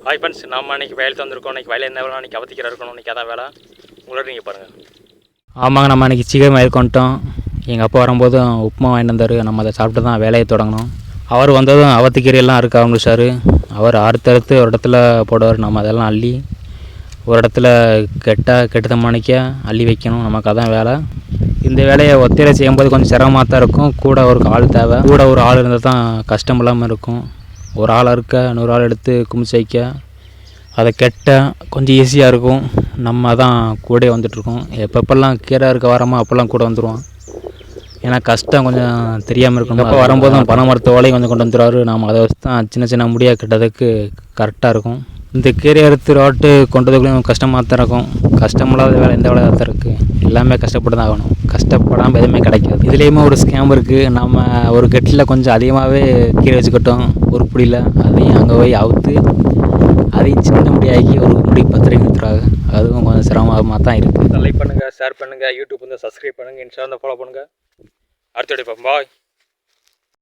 Hi friends, நம்ம அன்றைக்கி வயலுக்கு வந்திருக்கோம். இன்றைக்கி வயலில் என்ன வேலை, அன்றைக்கி அவத்திக்கிற இருக்கணும். இன்றைக்கி அதான் வேலை. உங்களோட நீங்கள் பாருங்கள். ஆமாங்க, நம்ம அன்றைக்கி சீக்கிரம் வயலுக்கு வந்துட்டோம். எங்கள் அப்பா வரும்போதும் உப்புமா வாங்கிட்டு வந்தார். நம்ம அதை சாப்பிட்டு தான் வேலையை தொடங்கணும். அவர் வந்ததும் அவத்திக்கீரையெல்லாம் அறுக்க ஆரம்பிச்சார். அவர் அறுத்தறுத்து ஒரு இடத்துல போடுவார். நம்ம அதெல்லாம் அள்ளி ஒரு இடத்துல கெட்டதமானிக்க அள்ளி வைக்கணும். நமக்கு அதான் வேலை. இந்த வேலையை ஒத்தையில செய்யும்போது கொஞ்சம் சிரமமாக தான் இருக்கும். கூட ஒரு ஆள் தேவை. கூட ஒரு ஆள் இருந்தால் தான் கஷ்டம் இல்லாமல் இருக்கும். ஒரு ஆள் அறுக்க, இன்னொரு ஆள் எடுத்து குமிச்சு வைக்க, அதை கெட்ட கொஞ்சம் ஈஸியாக இருக்கும். நம்ம தான் கூட வந்துட்டுருக்கோம். எப்பப்பெல்லாம் கீரை இருக்க வரமோ அப்போல்லாம் கூட வந்துடுவோம். ஏன்னா கஷ்டம் கொஞ்சம் தெரியாமல் இருக்கணும். அப்போ வரும்போதும் பனை மரத்து ஓலையும் கொஞ்சம் கொண்டு வந்துடுவார். நாம் அதை வச்சு தான் சின்ன சின்ன முடியாக கெட்டதுக்கு கரெக்டாக இருக்கும். இந்த கீரை அறுத்து ரோட்டு கொண்டதுக்குள்ளேயும் கஷ்டமாக தான் இருக்கும். கஷ்டமில்லாத வேலை எந்த வேலையாக தான் இருக்குது. எல்லாமே கஷ்டப்பட்டு தான் ஆகணும். கஷ்டப்படாமல் எதுவுமே கிடைக்காது. இதுலேயுமே ஒரு ஸ்கேம் இருக்குது. நம்ம ஒரு கெட்டில் கொஞ்சம் அதிகமாகவே கீரை வச்சுக்கிட்டோம் ஒரு பிடியில். அதையும் அங்கே போய் அவுத்து அதையும் சின்ன முடியாக்கி ஒரு முடி பத்திரிக்கை கொடுத்துருவாங்க. அதுவும் கொஞ்சம் சிரமமாக தான் இருக்குது. லைக் பண்ணுங்கள், ஷேர் பண்ணுங்கள், யூடியூப் வந்து சப்ஸ்கிரைப் பண்ணுங்கள், இன்ஸ்டா வந்து ஃபாலோ பண்ணுங்கள். அடுத்த வீடியோ பாய்.